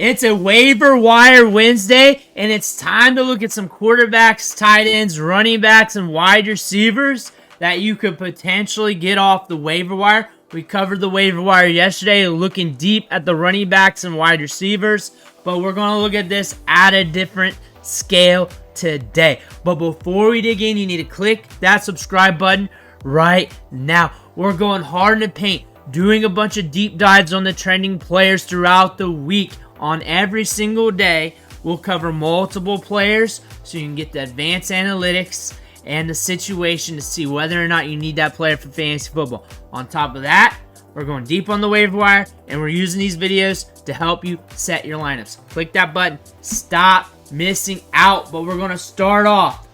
It's a waiver wire Wednesday, and it's time to look at some quarterbacks, tight ends, running backs, and wide receivers that you could potentially get off the waiver wire. We covered the waiver wire yesterday, looking deep at the running backs and wide receivers, but we're going to look at this at a different scale today. But before we dig in, you need to click that subscribe button right now. We're going hard in the paint, doing a bunch of deep dives on the trending players throughout the week. On every single day, we'll cover multiple players so you can get the advanced analytics and the situation to see whether or not you need that player for fantasy football. On top of that, we're going deep on the waiver wire, and we're using these videos to help you set your lineups. Click that button. Stop missing out. But we're going to start off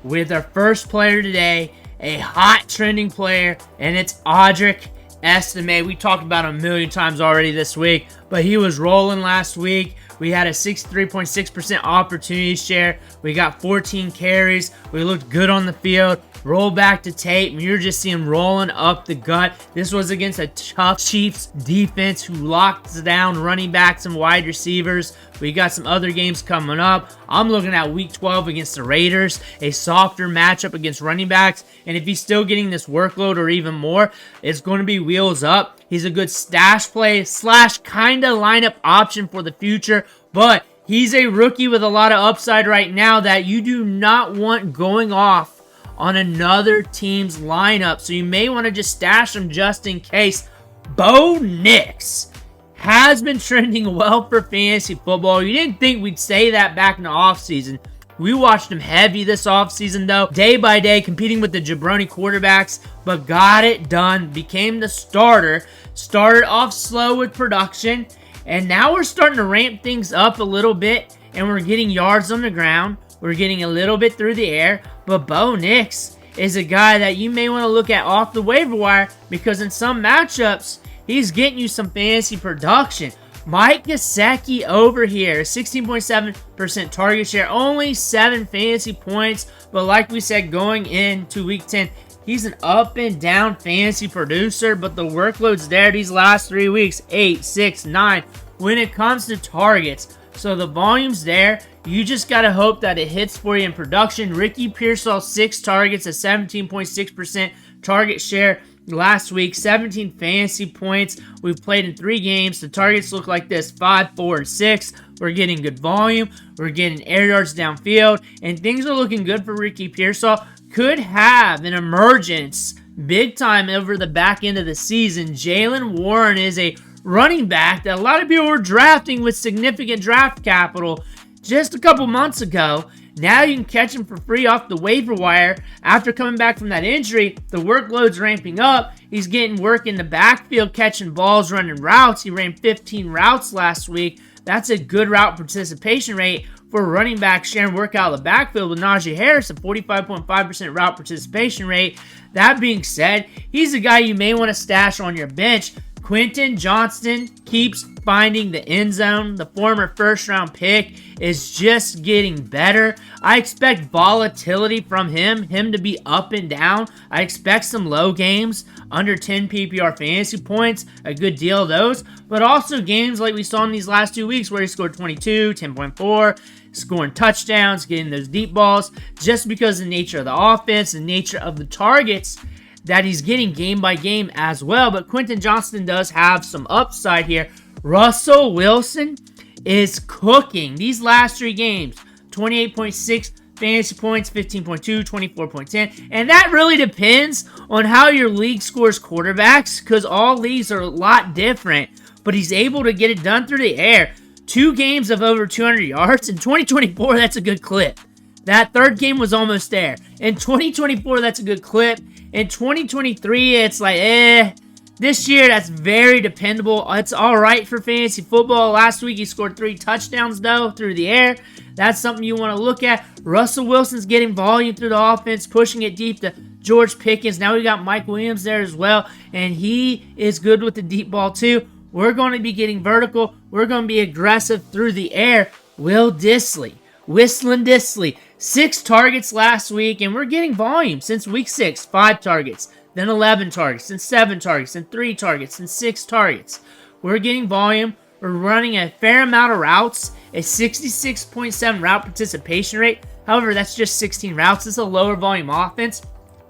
with our first player today, a hot trending player, and it's Audric Estime. We talked about him a million times already this week, but he was rolling last week. We had a 63.6% opportunity share. We got 14 carries. We looked good on the field. Roll back to tape, and you're just seeing rolling up the gut. This was against a tough Chiefs defense who locked down running backs and wide receivers. We got some other games coming up. I'm looking at Week 12 against the Raiders, a softer matchup against running backs. And if he's still getting this workload or even more, it's going to be wheels up. He's a good stash play / kind of lineup option for the future, but he's a rookie with a lot of upside right now that you do not want going off on another team's lineup. So you may want to just stash him just in case. Bo Nix has been trending well for fantasy football. You didn't think we'd say that back in the offseason. We watched him heavy this offseason, though, day by day, competing with the jabroni quarterbacks, but got it done, became the starter, started off slow with production, and now we're starting to ramp things up a little bit, and we're getting yards on the ground. We're getting a little bit through the air, but Bo Nix is a guy that you may want to look at off the waiver wire because in some matchups, he's getting you some fantasy production. Mike Gesicki over here, 16.7% target share, only 7 fantasy points, but like we said, going into Week 10, he's an up and down fantasy producer, but the workload's there these last 3 weeks, 8, 6, 9, when it comes to targets. So the volume's there. You just got to hope that it hits for you in production. Ricky Pearsall, 6 targets, a 17.6% target share last week, 17 fantasy points. We've played in 3 games. The targets look like this, 5, 4, and 6. We're getting good volume. We're getting air yards downfield, and things are looking good for Ricky Pearsall. Could have an emergence big time over the back end of the season. Jaylen Warren is a running back that a lot of people were drafting with significant draft capital just a couple months ago. Now you can catch him for free off the waiver wire. After coming back from that injury, the workload's ramping up. He's getting work in the backfield, catching balls, running routes. He ran 15 routes last week. That's a good route participation rate for a running back sharing work out of the backfield with Najee Harris, a 45.5% route participation rate. That being said, he's a guy you may want to stash on your bench. Quentin Johnston keeps finding the end zone. The former first-round pick is just getting better. I expect volatility from him to be up and down. I expect some low games, under 10 PPR fantasy points, a good deal of those, but also games like we saw in these last 2 weeks where he scored 22, 10.4, scoring touchdowns, getting those deep balls, just because of the nature of the offense, the nature of the targets that he's getting game by game as well. But Quentin Johnston does have some upside here. Russell Wilson is cooking these last 3 games. 28.6 fantasy points, 15.2, 24.10. And that really depends on how your league scores quarterbacks, because all leagues are a lot different. But he's able to get it done through the air. 2 games of over 200 yards. In 2024, that's a good clip. That third game was almost there. In 2024, that's a good clip. In 2023, it's like, This year, that's very dependable. It's all right for fantasy football. Last week, he scored 3 touchdowns, though, through the air. That's something you want to look at. Russell Wilson's getting volume through the offense, pushing it deep to George Pickens. Now we got Mike Williams there as well, and he is good with the deep ball, too. We're going to be getting vertical. We're going to be aggressive through the air. Whistling Disley, 6 targets last week, and we're getting volume since week 6. 5 targets, then 11 targets, then 7 targets, then 3 targets, then 6 targets. We're getting volume. We're running a fair amount of routes, a 66.7 route participation rate. However, that's just 16 routes. It's a lower volume offense,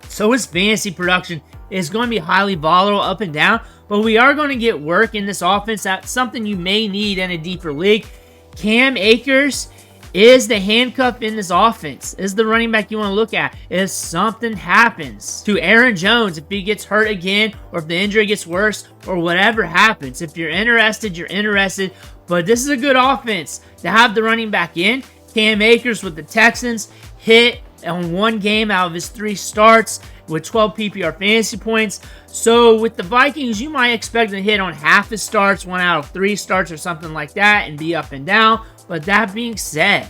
so his fantasy production is going to be highly volatile up and down, but we are going to get work in this offense. That's something you may need in a deeper league. Cam Akers is the handcuff in this offense, is the running back you want to look at. If something happens to Aaron Jones, if he gets hurt again, or if the injury gets worse, or whatever happens, if you're interested, you're interested. But this is a good offense to have the running back in. Cam Akers with the Texans hit on one game out of his 3 starts with 12 PPR fantasy points. So with the Vikings, you might expect to hit on half his starts, 1 out of 3 starts or something like that, and be up and down. But that being said,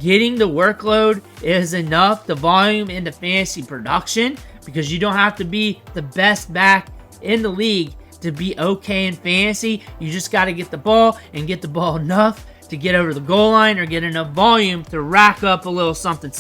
getting the workload is enough, the volume in the fantasy production, because you don't have to be the best back in the league to be okay in fantasy. You just got to get the ball and get the ball enough to get over the goal line or get enough volume to rack up a little something.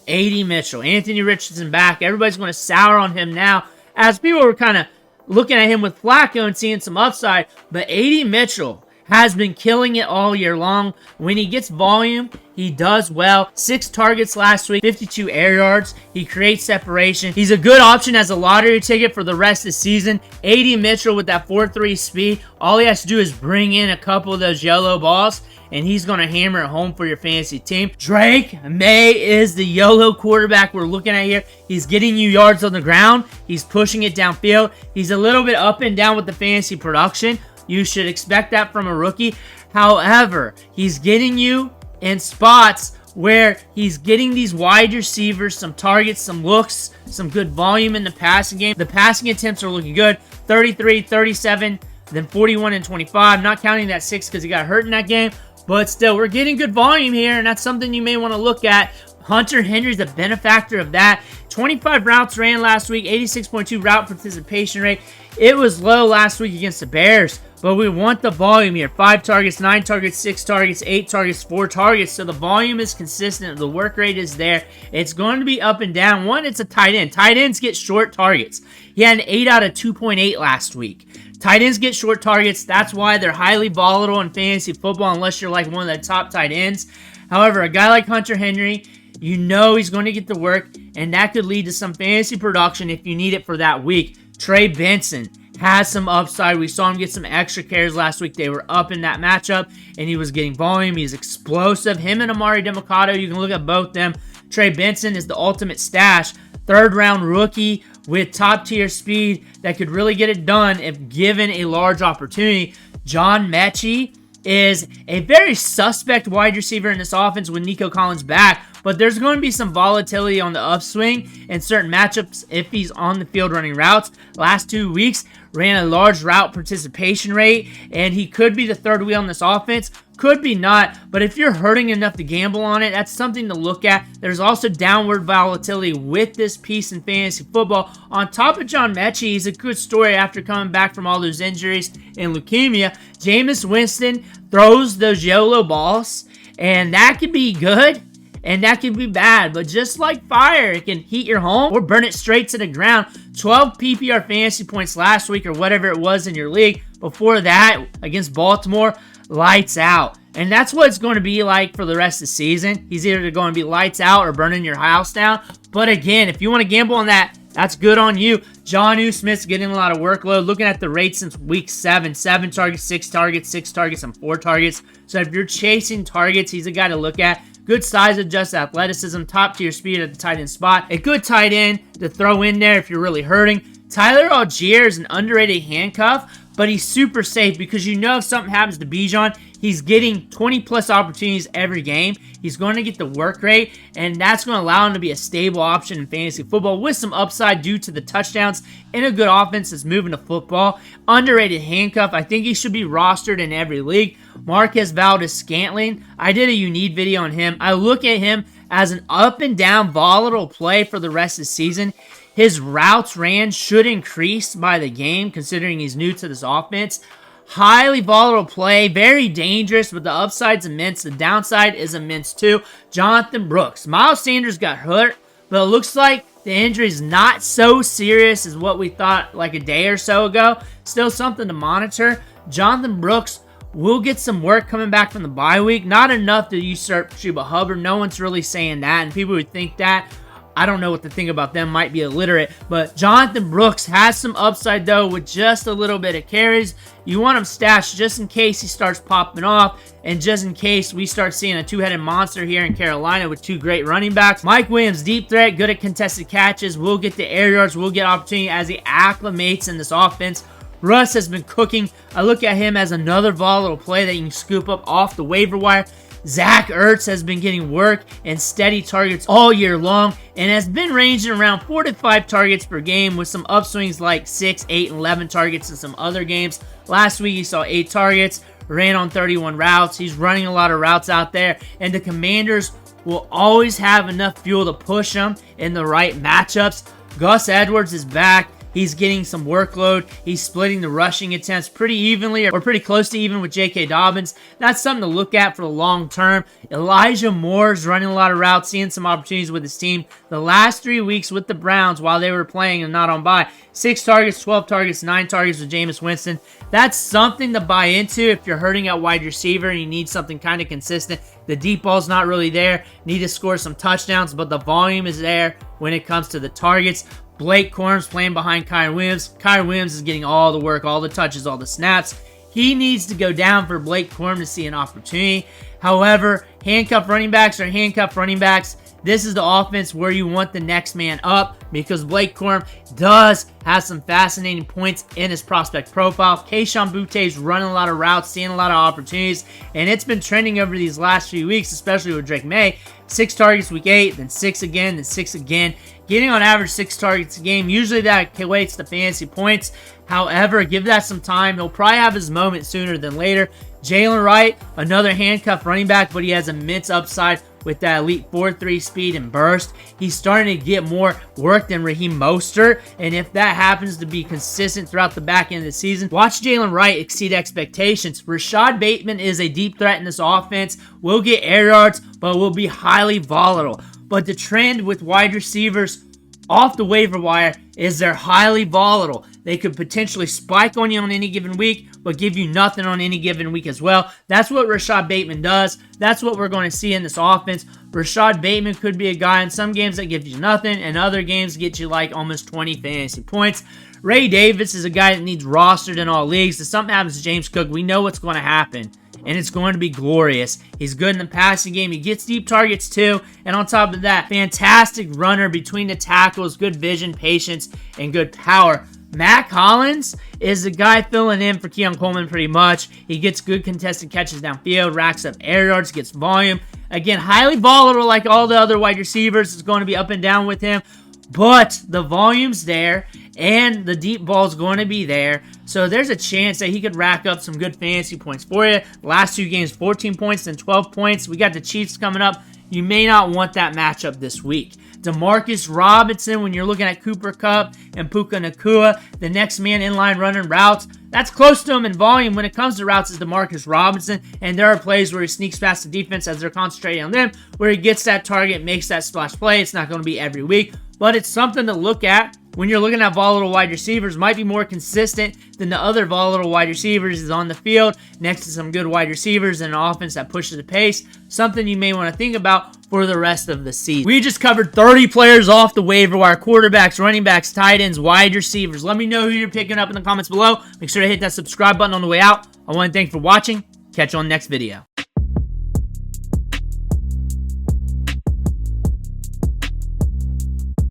AD Mitchell, Anthony Richardson back. Everybody's going to sour on him now as people were kind of looking at him with Flacco and seeing some upside. But AD Mitchell has been killing it all year long. When he gets volume, he does well. 6 targets last week, 52 air yards. He creates separation. He's a good option as a lottery ticket for the rest of the season. AD Mitchell with that 4.3 speed, all he has to do is bring in a couple of those YOLO balls, and he's going to hammer it home for your fantasy team. Maye is the YOLO quarterback we're looking at here. He's getting you yards on the ground. He's pushing it downfield. He's a little bit up and down with the fantasy production. You should expect that from a rookie. However, he's getting you in spots where he's getting these wide receivers some targets, some looks, some good volume in the passing game. The passing attempts are looking good. 33, 37, then 41 and 25. Not counting that 6 because he got hurt in that game. But still, we're getting good volume here, and that's something you may want to look at. Hunter Henry's a benefactor of that. 25 routes ran last week, 86.2 route participation rate. It was low last week against the Bears, but we want the volume here. 5 targets, 9 targets, 6 targets, 8 targets, 4 targets. So the volume is consistent. The work rate is there. It's going to be up and down. One, it's a tight end. Tight ends get short targets. He had an 8 out of 2.8 last week. Tight ends get short targets. That's why they're highly volatile in fantasy football unless you're like one of the top tight ends. However, a guy like Hunter Henry, you know he's going to get the work, and that could lead to some fantasy production if you need it for that week. Trey Benson has some upside. We saw him get some extra carries last week. They were up in that matchup, and he was getting volume. He's explosive. Him and Amari Demarcus, you can look at both them. Trey Benson is the ultimate stash. 3rd-round rookie with top-tier speed that could really get it done if given a large opportunity. John Metchie is a very suspect wide receiver in this offense with Nico Collins back, but there's going to be some volatility on the upswing in certain matchups if he's on the field running routes. Last 2 weeks, ran a large route participation rate, and he could be the 3rd wheel in this offense. Could be not, but if you're hurting enough to gamble on it, that's something to look at. There's also downward volatility with this piece in fantasy football. On top of John Metchie, he's a good story after coming back from all those injuries and leukemia. Jameis Winston throws those YOLO balls, and that could be good, and that can be bad. But just like fire, it can heat your home or burn it straight to the ground. 12 PPR fantasy points last week or whatever it was in your league. Before that, against Baltimore, lights out. And that's what it's going to be like for the rest of the season. He's either going to be lights out or burning your house down. But again, if you want to gamble on that, that's good on you. Jonnu Smith's getting a lot of workload. Looking at the rate since week 7. 7 targets, 6 targets, 6 targets, and 4 targets. So if you're chasing targets, he's a guy to look at. Good size, adjusted athleticism, top tier speed at the tight end spot. A good tight end to throw in there if you're really hurting. Tyler Allgeier is an underrated handcuff, but he's super safe because you know if something happens to Bijan, he's getting 20-plus opportunities every game. He's going to get the work rate, and that's going to allow him to be a stable option in fantasy football with some upside due to the touchdowns in a good offense that's moving the football. Underrated handcuff. I think he should be rostered in every league. Marquez Valdes-Scantling. I did a unique video on him. I look at him as an up-and-down volatile play for the rest of the season. His routes ran should increase by the game, considering he's new to this offense. Highly volatile play, very dangerous, but the upside's immense. The downside is immense too. Jonathan Brooks. Miles Sanders got hurt, but it looks like the injury is not so serious as what we thought like a day or so ago. Still something to monitor. Jonathan Brooks will get some work coming back from the bye week. Not enough to usurp Chuba Hubbard. No one's really saying that, and people who think that, I don't know what to think about them, might be illiterate. But Jonathan Brooks has some upside, though, with just a little bit of carries. You want him stashed just in case he starts popping off, and just in case we start seeing a two-headed monster here in Carolina with two great running backs. Mike Williams, deep threat, good at contested catches. We'll get the air yards. We'll get opportunity as he acclimates in this offense. Russ has been cooking. I look at him as another volatile play that you can scoop up off the waiver wire. Zach Ertz has been getting work and steady targets all year long and has been ranging around 4 to 5 targets per game with some upswings like 6, 8, and 11 targets in some other games. Last week he saw 8 targets, ran on 31 routes. He's running a lot of routes out there, and the Commanders will always have enough fuel to push them in the right matchups. Gus Edwards is back. He's getting some workload. He's splitting the rushing attempts pretty evenly or pretty close to even with J.K. Dobbins. That's something to look at for the long term. Elijah Moore's running a lot of routes, seeing some opportunities with his team. The last 3 weeks with the Browns while they were playing and not on bye, 6 targets, 12 targets, 9 targets with Jameis Winston. That's something to buy into if you're hurting at wide receiver and you need something kind of consistent. The deep ball's not really there. Need to score some touchdowns, but the volume is there when it comes to the targets. Blake Corum's playing behind Kyren Williams. Kyren Williams is getting all the work, all the touches, all the snaps. He needs to go down for Blake Corum to see an opportunity. However, handcuff running backs are handcuff running backs. This is the offense where you want the next man up because Blake Corum does have some fascinating points in his prospect profile. Kayshon Boutte is running a lot of routes, seeing a lot of opportunities, and it's been trending over these last few weeks, especially with Drake Maye. 6 targets week 8, then 6 again, then 6 again. Getting on average 6 targets a game, usually that equates to fantasy points. However, give that some time. He'll probably have his moment sooner than later. Jaylen Wright, another handcuff running back, but he has immense upside with that elite 4.3 speed and burst. He's starting to get more work than Raheem Mostert, and if that happens to be consistent throughout the back end of the season, watch Jaylen Wright exceed expectations. Rashod Bateman is a deep threat in this offense, will get air yards, but will be highly volatile. But the trend with wide receivers off the waiver wire is they're highly volatile. They could potentially spike on you on any given week, but give you nothing on any given week as well. That's what Rashod Bateman does. That's what we're going to see in this offense. Rashod Bateman could be a guy in some games that gives you nothing, and other games get you like almost 20 fantasy points. Ray Davis is a guy that needs rostered in all leagues. If something happens to James Cook, we know what's going to happen, and it's going to be glorious. He's good in the passing game. He gets deep targets too, and on top of that, fantastic runner between the tackles, good vision, patience, and good power. Mack Hollins is the guy filling in for Keon Coleman pretty much. He gets good contested catches downfield, racks up air yards, gets volume. Again, highly volatile like all the other wide receivers. It's going to be up and down with him. But the volume's there, and the deep ball's going to be there. So there's a chance that he could rack up some good fantasy points for you. Last 2 games, 14 points and 12 points. We got the Chiefs coming up. You may not want that matchup this week. Demarcus Robinson, when you're looking at Cooper Kupp and Puka Nacua, the next man in line running routes, that's close to him in volume. When it comes to routes, is Demarcus Robinson, and there are plays where he sneaks past the defense as they're concentrating on them, where he gets that target, makes that splash play. It's not going to be every week, but it's something to look at. When you're looking at volatile wide receivers, might be more consistent than the other volatile wide receivers is on the field, next to some good wide receivers and an offense that pushes the pace. Something you may want to think about for the rest of the season. We just covered 30 players off the waiver wire: quarterbacks, running backs, tight ends, wide receivers. Let me know who you're picking up in the comments below. Make sure to hit that subscribe button on the way out. I want to thank you for watching. Catch you on the next video.